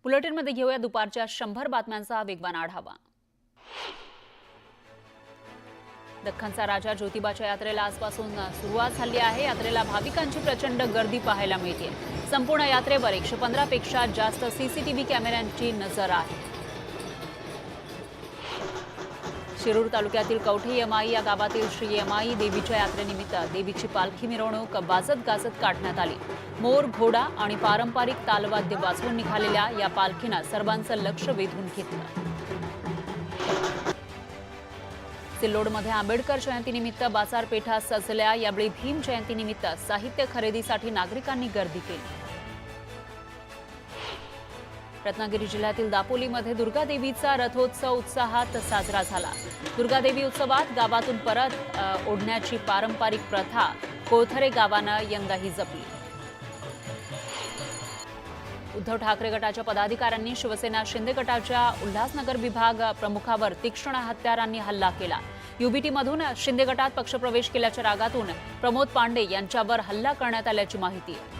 बुलेटिनमध्ये घेऊया दुपारच्या 100 बातम्यांचा वेगवान आढावा। दख्खनचा राजा ज्योतिबाच्या यात्रेला आजपासून सुरुवात झाली आहे। यात्रेला भाविकांची प्रचंड गर्दी पाहायला मिळते। संपूर्ण यात्रेवर 115 पेक्षा जास्त सीसीटीव्ही कॅमेऱ्यांची नजर आहे। शिरूर तालुक्यातील कवठे यमाई या गावातील श्री यमाई देवीच्या यात्रेनिमित्त देवीची पालखी मिरवणूक वाजत गाजत काढण्यात आली। मोर, घोडा आणि पारंपरिक तालवाद्य वाजवून निघालेल्या या पालखीनं सर्वांचं लक्ष वेधून घेतलं। सिल्लोडमध्ये आंबेडकर जयंतीनिमित्त बाजारपेठा सजल्या। यावेळी भीम जयंतीनिमित्त साहित्य खरेदीसाठी नागरिकांनी गर्दी केली। रत्नागिरी जिल्ह्यातील दापोलीमध्ये दुर्गा देवीचा रथोत्सव उत्साहात साजरा झाला। दुर्गा देवी उत्सवात गावातून परत ओढण्याची पारंपरिक प्रथा कोथरे गावानं यंदाही जपली। उद्धव ठाकरे गटाच्या पदाधिकाऱ्यांनी शिवसेना शिंदे गटाच्या उल्हासनगर विभाग प्रमुखावर तीक्ष्ण हत्यारांनी हल्ला केला। युबीटीमधून शिंदे गटात पक्षप्रवेश केल्याच्या रागातून प्रमोद पांडे यांच्यावर हल्ला करण्यात आल्याची माहिती आहे।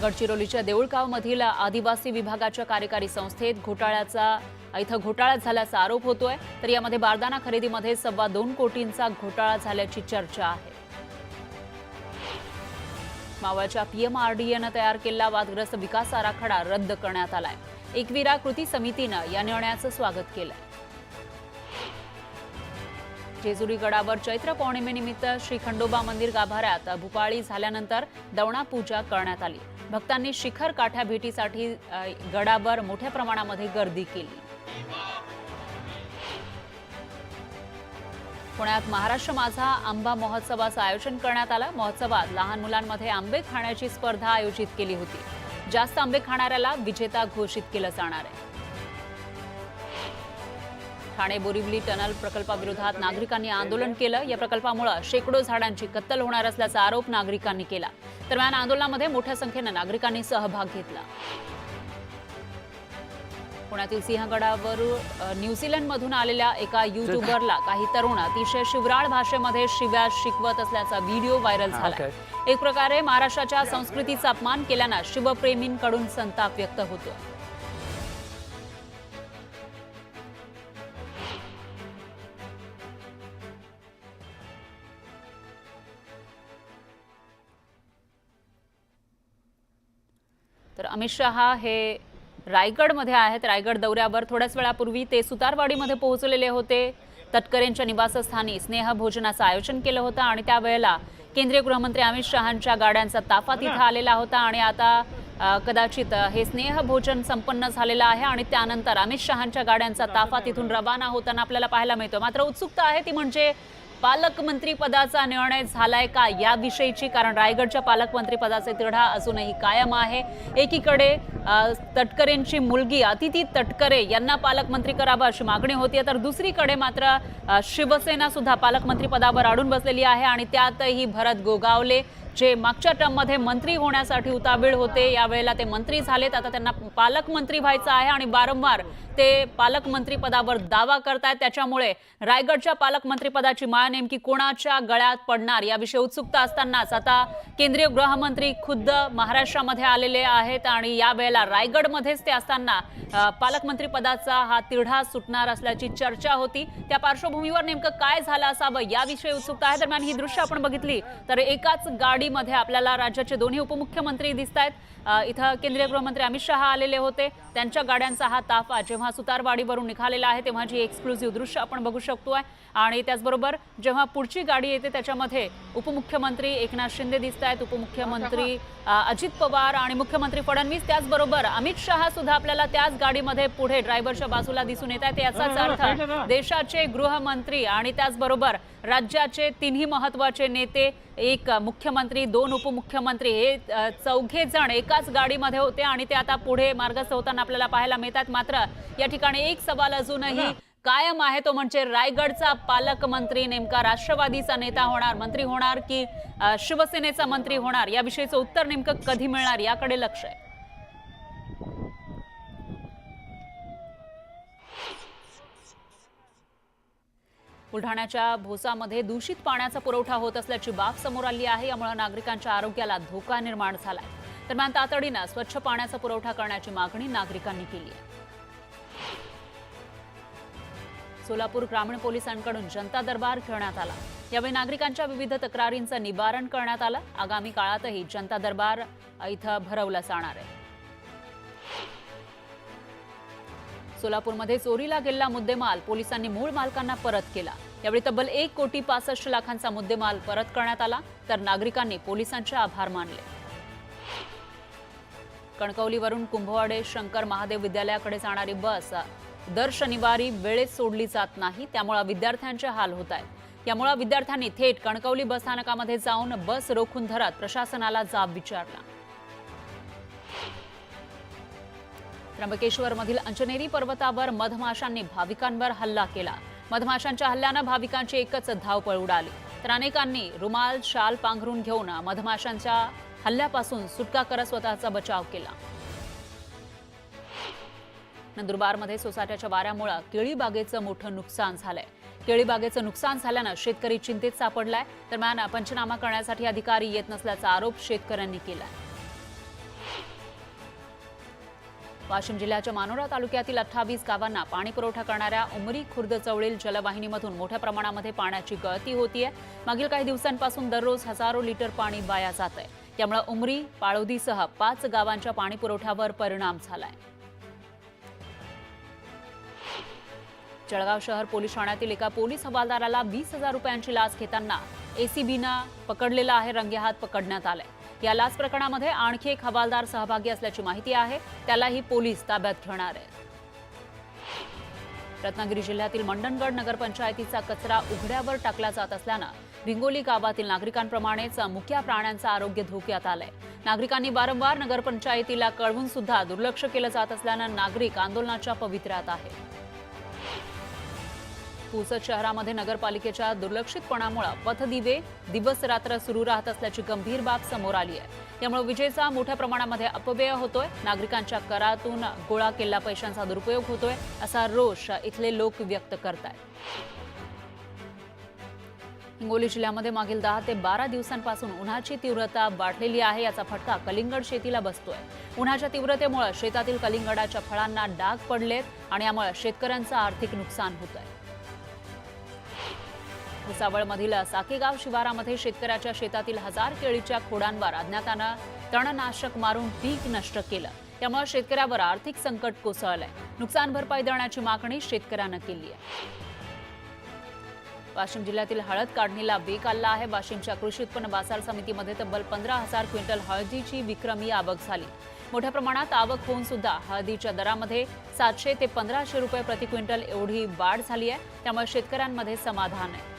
गडचिरोलीच्या देऊळगावमधील आदिवासी विभागाच्या कार्यकारी संस्थेत घोटाळा झाल्याचा आरोप होतोय। तर यामध्ये बारदाना खरेदीमध्ये 2.25 कोटींचा घोटाळा झाल्याची चर्चा आहे। मावळच्या पीएमआरडीएनं तयार केलेला वादग्रस्त विकास आराखडा रद्द करण्यात आलाय। एकविरा कृती समितीनं या निर्णयाचं स्वागत केलंय। जेजुरी गडावर चैत्र पौर्णिमेनिमित्त श्री खंडोबा मंदिर गाभाऱ्यात भूपाळी झाल्यानंतर दवणा पूजा करण्यात आली। भक्तांनी शिखर काठ्या भेटीसाठी गडावर मोठ्या प्रमाणामध्ये गर्दी केली। पुण्यात महाराष्ट्र माझा आंबा महोत्सवाचं आयोजन करण्यात आलं। महोत्सवात लहान मुलांमध्ये आंबे खाण्याची स्पर्धा आयोजित केली होती। जास्त आंबे खाणाऱ्याला विजेता घोषित केलं जाणार आहे। ठाणे बोरिवली टनल प्रकल्पाविरोधात नागरिकांनी आंदोलन केलं। या प्रकल्पामुळे शेकडो झाडांची कत्तल होणार असल्याचा आरोप नागरिकांनी केला। दरम्यान आंदोलनामध्ये मोठ्या संख्येने नागरिकांनी सहभाग घेतला। पुण्यातील सिंहगडावर न्यूझीलंडमधून आलेल्या एका युट्यूबरला काही तरुण अतिशय शिवराळ भाषेमध्ये शिव्या शिकवत असल्याचा व्हिडिओ व्हायरल झाला। एक प्रकारे महाराष्ट्राच्या संस्कृतीचा अपमान केल्यानं शिवप्रेमींकडून संताप व्यक्त होतो। तर अमित शहा हे रायगडमध्ये आहेत। रायगड दौऱ्यावर थोड्याच वेळापूर्वी ते सुतारवाडीमध्ये पोहोचलेले होते। तटकरेंच्या निवासस्थानी स्नेहभोजनाचं आयोजन केलं होतं आणि त्यावेळेला केंद्रीय गृहमंत्री अमित शहांच्या गाड्यांचा ताफा तिथं आलेला होता आणि आता कदाचित हे स्नेहभोजन संपन्न झालेलं आहे आणि त्यानंतर अमित शहांच्या गाड्यांचा ताफा तिथून रवाना होताना आपल्याला पाहायला मिळतो। मात्र उत्सुकता आहे ती म्हणजे पालकमंत्री पदाचा निर्णय झालाय का याविषयीची, कारण रायगडच्या पालकमंत्री पदाचे तिढा अजूनही कायम आहे। एकीकडे तटकरेंची मुलगी अतिथी तटकरे यांना पालकमंत्री करावं अशी मागणी होती, तर दुसरीकडे मात्र शिवसेना सुद्धा पालकमंत्री पदावर अडून बसलेली आहे आणि त्यातही भरत गोगावले जे मागच्या टर्ममध्ये मंत्री होण्यासाठी उतावीळ होते, यावेळेला ते मंत्री झालेत। आता त्यांना पालकमंत्री व्हायचं आहे आणि वारंवार ते पालकमंत्री पदावर दावा करतायत। त्याच्यामुळे रायगडच्या पालकमंत्री पदाची माळ नेमकी कोणाच्या गळ्यात पडणार याविषयी उत्सुकता असतानाच आता केंद्रीय गृहमंत्री खुद्द महाराष्ट्रामध्ये आलेले आहेत आणि यावेळेला रायगडमध्येच ते असताना पालकमंत्री पदाचा हा तिढा सुटणार असल्याची चर्चा होती। त्या पार्श्वभूमीवर नेमकं काय झालं असावं याविषयी उत्सुकता आहे। दरम्यान ही दृश्य आपण बघितली तर एकाच गाडीमध्ये आपल्याला राज्याचे दोन्ही उपमुख्यमंत्री दिसतायत। इथं केंद्रीय गृहमंत्री अमित शहा आलेले होते, त्यांच्या गाड्यांचा हा ताफा जेव्हा सुतारवाडीवरून निघालेला आहे तेव्हा जी एक्सक्लुझिव्ह दृश्य आपण बघू शकतोय आणि त्याचबरोबर जेव्हा पुढची गाडी येते त्याच्यामध्ये उपमुख्यमंत्री एकनाथ शिंदे दिसतायत, उपमुख्यमंत्री अजित पवार आणि मुख्यमंत्री फडणवीस, त्याचबरोबर अमित शहा सुद्धा आपल्याला त्याच गाडीमध्ये पुढे ड्रायव्हरच्या बाजूला दिसून येत आहेत। याचाच अर्थ देशाचे गृहमंत्री आणि त्याचबरोबर राज्याचे तिन्ही महत्त्वाचे नेते, एक मुख्यमंत्री, 2 उपमुख्यमंत्री, हे चौघे जण एकाच गाडीमध्ये होते आणि ते आता पुढे मार्गस्थ होताना आपल्याला पाहायला मिळतात। मात्र या ठिकाणी एक सवाल अजूनही कायम आहे, तो म्हणजे रायगडचा पालकमंत्री नेमका राष्ट्रवादीचा नेता होणार, मंत्री होणार की शिवसेनेचा मंत्री होणार याविषयीचं उत्तर नेमकं कधी मिळणार याकडे लक्ष आहे। बुलढाण्याच्या भोसामध्ये दूषित पाण्याचा पुरवठा होत असल्याची बाब समोर आली आहे। यामुळे नागरिकांच्या आरोग्याला धोका निर्माण झालाय। दरम्यान तातडीनं स्वच्छ पाण्याचा पुरवठा करण्याची मागणी नागरिकांनी केली आहे. सोलापूर ग्रामीण पोलिसांकडून जनता दरबार घेण्यात आला. यावेळी नागरिकांच्या विविध तक्रारींचं निवारण करण्यात आलं. आगामी काळातही जनता दरबार इथं भरवला जाणार आहे. सोलापूरमध्ये चोरीला गेलेला मुद्देमाल पोलिसांनी मूळ मालकांना परत केला. यावेळी तब्बल 1,65,00,000 मुद्देमाल परत करण्यात आला, तर नागरिकांनी पोलिसांचे आभार मानले. कणकवलीवरून कुंभवाडे शंकर महादेव विद्यालयाकडे जाणारी बस दर शनिवारी वेळेत सोडली जात नाही, त्यामुळे विद्यार्थ्यांचे हाल होत आहेत. यामुळे विद्यार्थ्यांनी थेट कणकवली बस स्थानकामध्ये जाऊन बस रोखून धरत प्रशासनाला जाब विचारला. त्र्यंबकेश्वरमधील अंजनेरी पर्वतावर मधमाशांनी भाविकांवर हल्ला केला. मधमाशांच्या हल्ल्यानं भाविकांची एकच धावपळ उडाली, तर अनेकांनी रुमाल शाल पांघरून घेऊन मधमाशांच्या हल्ल्यापासून सुटका करत स्वतःचा बचाव केला. नंदुरबारमध्ये सोसाट्याच्या वाऱ्यामुळे केळी बागेचं मोठं नुकसान झालंय. केळी बागेचं नुकसान झाल्यानं शेतकरी चिंतेत सापडलाय. दरम्यान पंचनामा करण्यासाठी अधिकारी येत नसल्याचा आरोप शेतकऱ्यांनी केलाय. वाशिम जिल्ह्याच्या मानोरा तालुक्यातील 28 गावांना पाणी पुरवठा करणाऱ्या उमरी खुर्द चवळील जलवाहिनीमधून मोठ्या प्रमाणामध्ये पाण्याची गळती होतीये. मागील काही दिवसांपासून दररोज हजारो लिटर पाणी वाया जात आहे. त्यामुळे उमरी पाळोदीसह 5 गावांच्या पाणी पुरवठ्यावर परिणाम झालाय. जळगाव शहर पोलीस ठाण्यातील एका पोलीस हवालदाराला 20,000 रुपयांची लाच घेताना एसीबीनं पकडलेला आहे. रंगेहात पकडण्यात आलाय. या लाच प्रकरणामध्ये आणखी एक हवालदार सहभागी असल्याची माहिती आहे. त्यालाही पोलीस ताब्यात घेणार आहेत. रत्नागिरी जिल्ह्यातील मंडणगड नगरपंचायतीचा कचरा उघड्यावर टाकला जात असल्यानं भिंगोली गावातील नागरिकांप्रमाणेच मुक्या प्राण्यांचं आरोग्य धोक्यात आलंय. नागरिकांनी वारंवार नगरपंचायतीला कळवून सुद्धा दुर्लक्ष केलं जात असल्यानं नागरिक आंदोलनाच्या पवित्र्यात आहे. पुसद शहरामध्ये नगरपालिकेच्या दुर्लक्षितपणामुळे पथदिवे दिवस रात्र सुरू राहत असल्याची गंभीर बाब समोर आली आहे. यामुळे विजेचा मोठ्या प्रमाणामध्ये अपव्यय होतोय. नागरिकांच्या करातून गोळा केलेल्या पैशांचा दुरुपयोग होतोय, असा रोष इथले लोक व्यक्त करतायत. हिंगोली जिल्ह्यामध्ये मागील 10 ते 12 दिवसांपासून उन्हाची तीव्रता वाढलेली आहे. याचा फटका कलिंगड शेतीला बसतोय. उन्हाच्या तीव्रतेमुळे शेतातील कलिंगडाच्या फळांना डाग पडलेत आणि यामुळे शेतकऱ्यांचं आर्थिक नुकसान होत आहे. भुसावळमधील साकेगाव शिवारामध्ये शेतकऱ्याच्या शेतातील 1000 केळीच्या खोडांवर अज्ञातानं तणनाशक मारून पीक नष्ट केलं. त्यामुळे शेतकऱ्यावर आर्थिक संकट कोसळलंय. नुकसान भरपाई देण्याची मागणी शेतकऱ्यानं केली आहे. वाशिम जिल्ह्यातील हळद काढणीला वेग आला आहे. वाशिमच्या कृषी उत्पन्न बाजार समितीमध्ये तब्बल 15,000 क्विंटल हळदीची विक्रमी आवक झाली. मोठ्या प्रमाणात आवक होऊन सुद्धा हळदीच्या दरामध्ये 700 ते 1500 रुपये प्रति क्विंटल एवढी वाढ झाली आहे. त्यामुळे शेतकऱ्यांमध्ये समाधान आहे.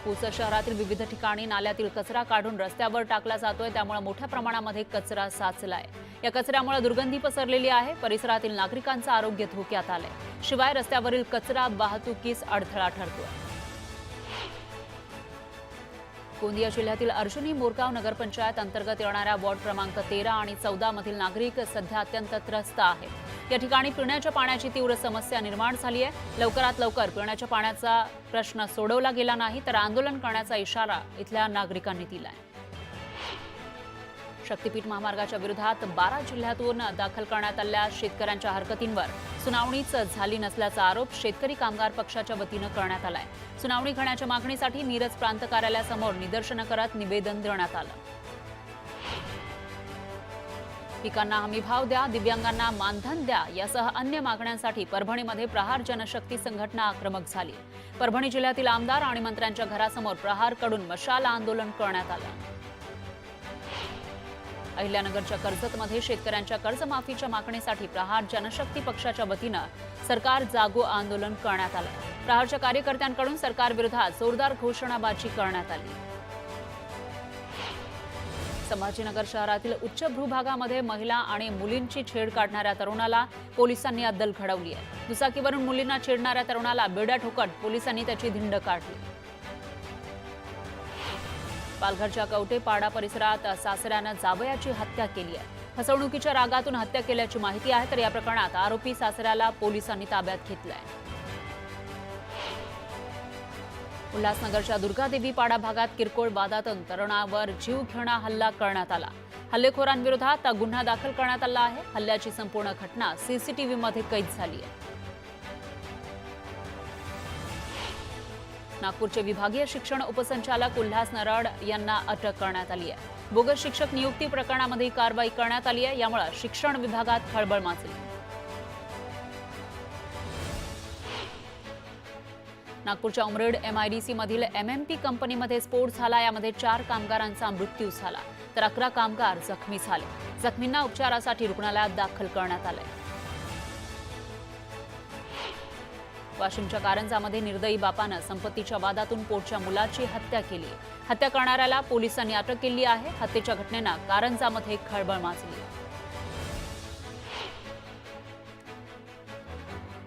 पुसद शहरातील विविध ठिकाणी नाल्यातील कचरा काढून रस्त्यावर टाकला जातोय. त्यामुळे मोठ्या प्रमाणामध्ये कचरा साचलाय. या कचऱ्यामुळे दुर्गंधी पसरलेली आहे. परिसरातील नागरिकांचं आरोग्य धोक्यात आलंय. शिवाय रस्त्यावरील कचरा वाहतुकीस अडथळा ठरतोय. गोंदिया जिल्ह्यातील अर्जुनी मोरगाव नगरपंचायत अंतर्गत येणाऱ्या वॉर्ड क्रमांक 13 आणि 14 मधील नागरिक सध्या अत्यंत त्रस्त आहेत. या ठिकाणी पिण्याच्या पाण्याची तीव्र समस्या निर्माण झाली आहे. लवकरात लवकर पिण्याच्या पाण्याचा प्रश्न सोडवला गेला नाही तर आंदोलन करण्याचा इशारा इथल्या नागरिकांनी दिलाय. शक्तीपीठ महामार्गाच्या विरोधात 12 जिल्ह्यातून दाखल करण्यात आलेल्या शेतकऱ्यांच्या हरकतींवर सुनावणीच झाली नसल्याचा आरोप शेतकरी कामगार पक्षाच्या वतीनं करण्यात आलाय. सुनावणी घेण्याच्या मागणीसाठी मिरज प्रांत कार्यालयासमोर निदर्शनं करत निवेदन देण्यात आलं. पिकांना हमीभाव द्या, दिव्यांगांना मानधन द्या यासह अन्य मागण्यांसाठी परभणीमध्ये प्रहार जनशक्ती संघटना आक्रमक झाली. परभणी जिल्ह्यातील आमदार आणि मंत्र्यांच्या घरासमोर प्रहारकडून मशाल आंदोलन करण्यात आलं. अहिल्यानगरच्या कर्जतमध्ये शेतकऱ्यांच्या कर्जमाफीच्या मागणीसाठी प्रहार जनशक्ती पक्षाच्या वतीनं सरकार जागो आंदोलन करण्यात आलं. प्रहारच्या कार्यकर्त्यांकडून सरकारविरोधात जोरदार घोषणाबाजी करण्यात आली. संभाजीनगर शहरातील उच्च भूभागामध्ये महिला आणि मुलींची छेड काढणाऱ्या तरुणाला पोलिसांनी अद्दल घडवली आहे. दुचाकीवरून मुलींना छेडणाऱ्या तरुणाला बेड्या ठोकत पोलिसांनी त्याची धिंड काढली. पालघरच्या कवटेपाडा परिसरात सासऱ्यानं जावयाची हत्या केली आहे. फसवणुकीच्या रागातून हत्या केल्याची माहिती आहे, तर या प्रकरणात आरोपी सासऱ्याला पोलिसांनी ताब्यात घेतलाय. उल्हासनगरच्या दुर्गादेवी पाडा भागात किरकोळ वादातून तरुणावर जीव घेणा हल्ला करण्यात आला. हल्लेखोरांविरोधात गुन्हा दाखल करण्यात आला आहे. हल्ल्याची संपूर्ण घटना सीसीटीव्हीमध्ये कैद झाली आहे. नागपूरचे विभागीय शिक्षण उपसंचालक उल्हास नरड यांना अटक करण्यात आली आहे. बोगस शिक्षक नियुक्ती प्रकरणामध्ये कारवाई करण्यात आली आहे. यामुळे शिक्षण विभागात खळबळ माजली. नागपूरच्या उमरेड MIDC मधील MMP कंपनीमध्ये स्फोट झाला. यामध्ये 4 कामगारांचा मृत्यू झाला तर 11 कामगार जखमी झाले. जखमींना उपचारासाठी रुग्णालयात दाखल करण्यात आले. वाशिमच्या कारंजामध्ये निर्दयी बापानं संपत्तीच्या वादातून पोटच्या मुलाची हत्या केली. हत्या करणाऱ्याला पोलिसांनी अटक केली आहे. हत्येच्या घटनेनं कारंजामध्ये खळबळ माजली.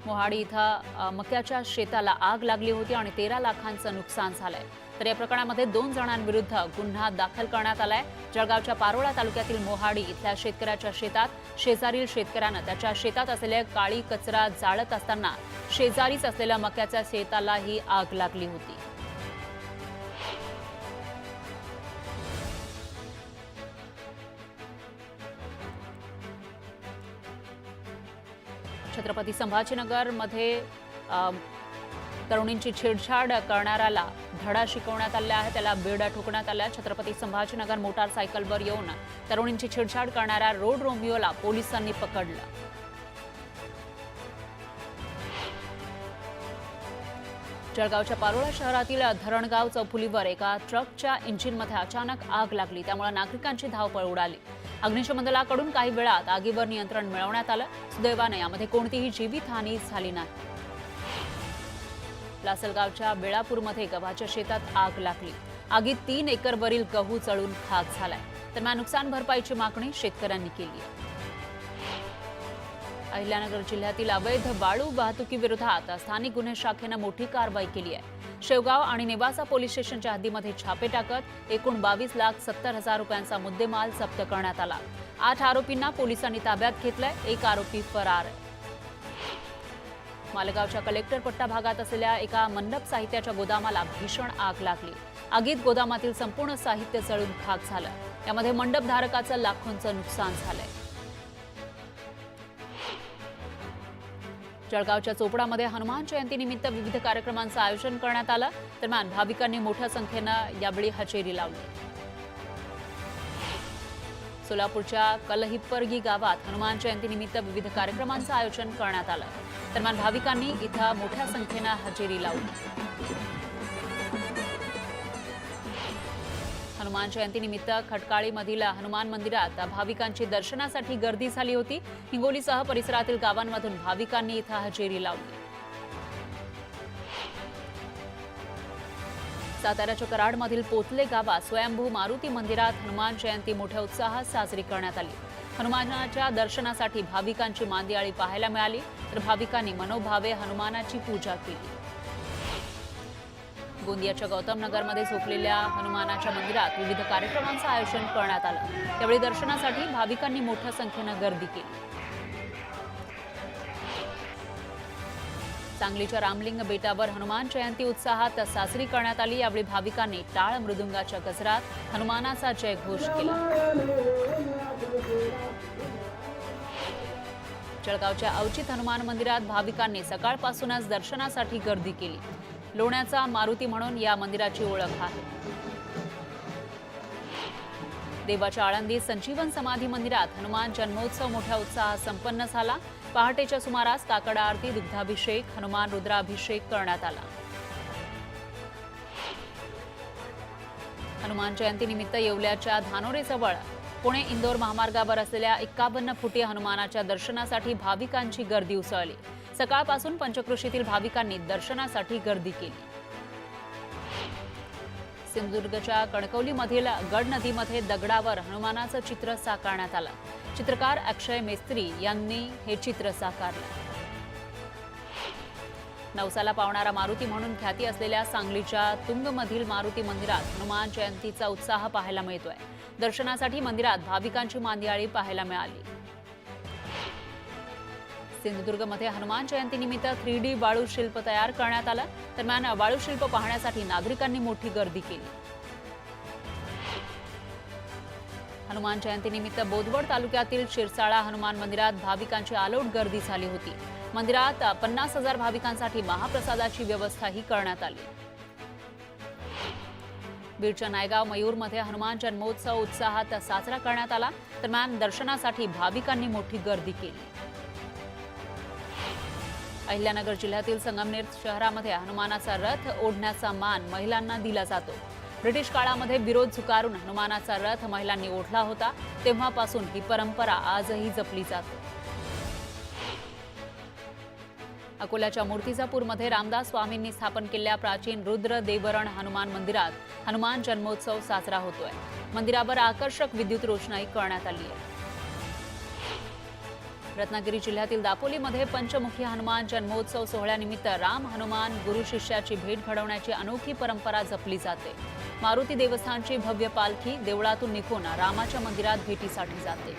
मोहाडी इथं मक्याच्या शेताला आग लागली होती आणि 13 लाखांचं नुकसान झालंय. तर या प्रकरणामध्ये 2 जणांविरुद्ध गुन्हा दाखल करण्यात आलाय. जळगावच्या पारोळा तालुक्यातील मोहाडी इथल्या शेतकऱ्याच्या शेतात शेजारील शेतकऱ्यानं त्याच्या शेतात असलेल्या काळी कचरा जाळत असताना शेजारीच असलेल्या मक्याच्या शेतालाही आग लागली होती. छत्रपती संभाजीनगरमध्ये तरुणींची छेडछाड करणाऱ्याला धडा शिकवण्यात आला आहे. त्याला बेड्या ठोकण्यात आल्या. छत्रपती संभाजीनगर मोटारसायकलवर येऊन तरुणींची छेडछाड करणाऱ्या रोड रोमिओला पोलिसांनी पकडलं. जळगावच्या पारोळा शहरातील धरणगाव चौफुलीवर एका ट्रकच्या इंजिनमध्ये अचानक आग लागली. त्यामुळे नागरिकांची धावपळ उडाली. अग्निशमन दलाकडून काही वेळात आगीवर नियंत्रण मिळवण्यात आलं. सुदैवाने यामध्ये कोणतीही जीवितहानी झाली नाही. लासलगावच्या बेळापूरमध्ये गव्हाच्या शेतात आग लागली. आगीत 3 एकरवरील गहू जळून खाक झालाय. दरम्यान नुकसान भरपाईची मागणी शेतकऱ्यांनी केली आहे. अहिल्यानगर जिल्ह्यातील अवैध वाळू वाहतुकीविरोधात स्थानिक गुन्हे शाखेनं मोठी कारवाई केली आहे. शेवगाव आणि नेवासा पोलीस स्टेशनच्या हद्दीमध्ये छापे टाकत एकूण 22,70,000 रुपयांचा मुद्देमाल जप्त करण्यात आला. 8 आरोपींना पोलिसांनी ताब्यात घेतलंय. 1 आरोपी फरार आहे. मालेगावच्या कलेक्टर पट्टा भागात असलेल्या एका मंडप साहित्याच्या गोदामाला भीषण आग लागली. आगीत गोदामातील संपूर्ण साहित्य जळून खाक झालं. यामध्ये मंडपधारकाचं लाखोंचं नुकसान झालंय. जळगावच्या चोपडामध्ये हनुमान जयंतीनिमित्त विविध कार्यक्रमांचं आयोजन करण्यात आलं. दरम्यान भाविकांनी मोठ्या संख्येनं यावेळी हजेरी लावली. सोलापूरच्या कलहिप्परगी गावात हनुमान जयंतीनिमित्त विविध कार्यक्रमांचं आयोजन करण्यात आलं. दरम्यान भाविकांनी इथं मोठ्या संख्येनं हजेरी लावली. हनुमान जयंतीनिमित्त खटकाळीमधील हनुमान मंदिरात भाविकांची दर्शनासाठी गर्दी झाली होती. हिंगोलीसह परिसरातील गावांमधून भाविकांनी इथं हजेरी लावली. साताऱ्याच्या कराडमधील पोतले गावात स्वयंभू मारुती मंदिरात हनुमान जयंती मोठ्या उत्साहात साजरी करण्यात आली. हनुमानाच्या दर्शनासाठी भाविकांची मांदियाळी पाहायला मिळाली. तर भाविकांनी मनोभावे हनुमानाची पूजा केली. गोंदियाच्या गौतम नगरमध्ये झोपलेल्या हनुमानाच्या मंदिरात विविध कार्यक्रमांचं आयोजन करण्यात आलं. यावेळी दर्शनासाठी भाविकांनी मोठ्या संख्येनं गर्दी केली. सांगलीच्या रामलिंग बेटावर हनुमान जयंती उत्साहात साजरी करण्यात आली. यावेळी भाविकांनी टाळ मृदुंगाच्या गजरात हनुमानाचा जयघोष केला. जळगावच्या अवचित हनुमान मंदिरात भाविकांनी सकाळपासूनच दर्शनासाठी गर्दी केली. लोण्याचा मारुती म्हणून या मंदिराची ओळख आहे. देवाच्या आळंदी संजीवन समाधी मंदिरात हनुमान जन्मोत्सव मोठ्या उत्साहात संपन्न झाला. पहाटेच्या सुमारास काकड आरती, दुग्धाभिषेक, हनुमान रुद्राभिषेक करण्यात आला. हनुमान जयंतीनिमित्त येवल्याच्या धानोरेजवळ पुणे इंदोर महामार्गावर असलेल्या 51 फुटी हनुमानाच्या दर्शनासाठी भाविकांची गर्दी उसळली. सकाळपासून पंचक्रोशीतील भाविकांनी दर्शनासाठी गर्दी केली. सिंधुदुर्गच्या कणकवलीमधील गड नदीमध्ये दगडावर हनुमानाचं चित्र साकारण्यात आलं. चित्रकार अक्षय मेस्त्री यांनी हे चित्र साकारलं. नवसाला पावणारा मारुती म्हणून ख्याती असलेल्या सांगलीच्या तुंगमधील मारुती मंदिरात हनुमान जयंतीचा उत्साह पाहायला मिळतोय. दर्शनासाठी मंदिरात भाविकांची मांदियाळी पाहायला मिळाली. सिंधुदुर्गमध्ये हनुमान जयंतीनिमित्त 3D वाळू शिल्प तयार करण्यात आलं. दरम्यान वाळू शिल्प पाहण्यासाठी नागरिकांनी मोठी गर्दी केली. हनुमान जयंतीनिमित्त बोदवड तालुक्यातील शिरसाळा हनुमान मंदिरात भाविकांची आलोट गर्दी झाली होती. मंदिरात 50,000 भाविकांसाठी महाप्रसादाची व्यवस्थाही करण्यात आली. बीडच्या नायगाव मयूरमध्ये हनुमान जन्मोत्सव उत्साहात साजरा करण्यात आला. दरम्यान दर्शनासाठी भाविकांनी मोठी गर्दी केली. अहिल्यानगर जिल्ह्यातील संगमनेर शहरामध्ये हनुमानाचा रथ ओढण्याचा मान महिलांना दिला जातो. ब्रिटिश काळामध्ये विरोध झुगारून हनुमानाचा रथ महिलांनी ओढला होता. तेव्हापासून ही परंपरा आजही जपली जाते. अकोल्याच्या मूर्तिजापूरमध्ये रामदास स्वामींनी स्थापन केलेल्या प्राचीन रुद्र देवरण हनुमान मंदिरात हनुमान जन्मोत्सव साजरा होतोय. मंदिरावर आकर्षक विद्युत रोषणाई करण्यात आली आहे. रत्नागिरी जिल्ह्यातील दापोलीमध्ये पंचमुखी हनुमान जन्मोत्सव सोहळ्यानिमित्त राम हनुमान गुरु शिष्याची भेट घडवण्याची अनोखी परंपरा जपली जाते. मारुती देवस्थानची भव्य पालखी देवळातून निघून रामाच्या मंदिरात भेटीसाठी जाते.